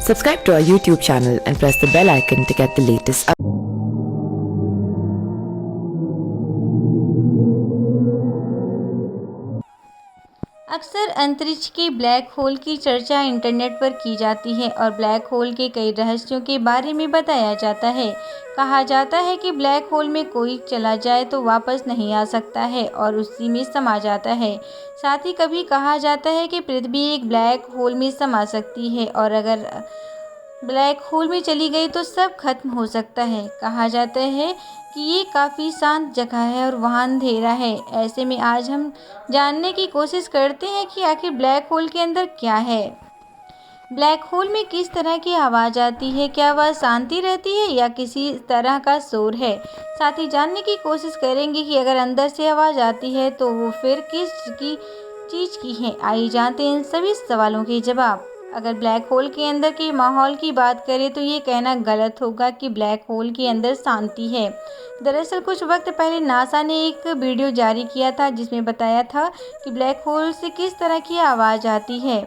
Subscribe to our YouTube channel and press the bell icon to get the latest updates. अक्सर अंतरिक्ष के black hole की चर्चा internet पर की जाती है और ब्लैक होल के कई रहस्यों के बारे में बताया जाता है। कहा जाता है कि ब्लैक होल में कोई चला जाए तो वापस नहीं आ सकता है और उसी में समा जाता है। साथ ही कभी कहा जाता है कि पृथ्वी एक ब्लैक होल में समा सकती है और अगर ब्लैक होल में चली गई तो सब खत्म हो सकता है। कहा जाता है कि ये काफ़ी शांत जगह है और वहाँ अंधेरा है। ऐसे में आज हम जानने की कोशिश करते हैं कि आखिर ब्लैक होल के अंदर क्या है, ब्लैक होल में किस तरह की आवाज़ आती है, क्या वह शांति रहती है या किसी तरह का शोर है। साथ ही जानने की कोशिश करेंगे कि अगर अंदर से आवाज़ आती है तो वो फिर किस चीज़ की है। आइए जानते हैं इन सभी सवालों के जवाब। अगर ब्लैक होल के अंदर के माहौल की बात करें तो ये कहना गलत होगा कि ब्लैक होल के अंदर शांति है। दरअसल कुछ वक्त पहले नासा ने एक वीडियो जारी किया था जिसमें बताया था कि ब्लैक होल से किस तरह की आवाज़ आती है।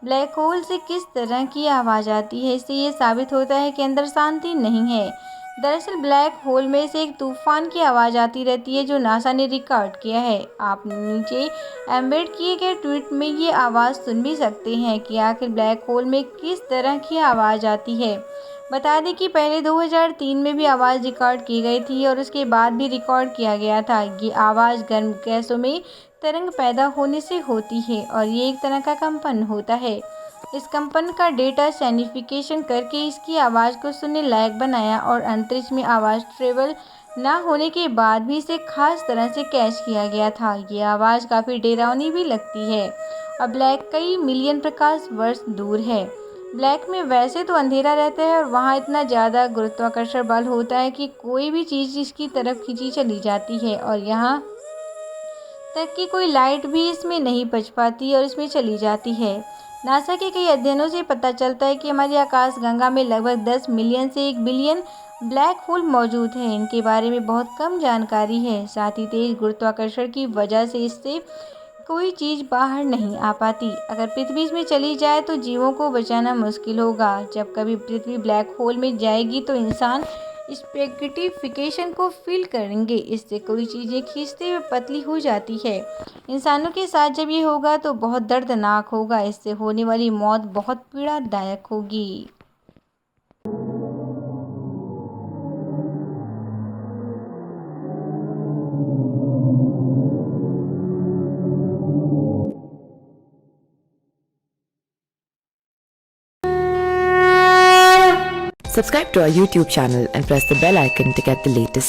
ब्लैक होल से किस तरह की आवाज़ आती है, इससे ये साबित होता है कि अंदर शांति नहीं है। दरअसल ब्लैक होल में से एक तूफान की आवाज़ आती रहती है जो नासा ने रिकॉर्ड किया है। आप नीचे एम्बेड किए गए ट्वीट में ये आवाज़ सुन भी सकते हैं कि आखिर ब्लैक होल में किस तरह की आवाज़ आती है। बता दें कि पहले 2003 में भी आवाज़ रिकॉर्ड की गई थी और उसके बाद भी रिकॉर्ड किया गया था। ये आवाज़ गर्म गैसों में तरंग पैदा होने से होती है और ये एक तरह का कंपन होता है। इस कंपन का डेटा सैनिफिकेशन करके इसकी आवाज़ को सुनने लायक बनाया और अंतरिक्ष में आवाज़ ट्रेवल ना होने के बाद भी इसे खास तरह से कैच किया गया था। ये आवाज़ काफ़ी डरावनी भी लगती है और ब्लैक कई मिलियन प्रकाश वर्ष दूर है। ब्लैक में वैसे तो अंधेरा रहता है और वहाँ इतना ज़्यादा गुरुत्वाकर्षण बल होता है कि कोई भी चीज़ इसकी तरफ खींची चली जाती है और यहाँ तक कि कोई लाइट भी इसमें नहीं बच पाती और इसमें चली जाती है। नासा के कई अध्ययनों से पता चलता है कि हमारी आकाशगंगा में लगभग 10 मिलियन से 1 बिलियन ब्लैक होल मौजूद हैं। इनके बारे में बहुत कम जानकारी है। साथ ही तेज गुरुत्वाकर्षण की वजह से इससे कोई चीज़ बाहर नहीं आ पाती। अगर पृथ्वी इसमें चली जाए तो जीवों को बचाना मुश्किल होगा। जब कभी पृथ्वी ब्लैक होल में जाएगी तो इंसान स्पेगेटिफिकेशन को फील करेंगे। इससे कोई चीज़ें खींचते हुए पतली हो जाती है। इंसानों के साथ जब ये होगा तो बहुत दर्दनाक होगा। इससे होने वाली मौत बहुत पीड़ादायक होगी। Subscribe to our YouTube channel and press the bell icon to get the latest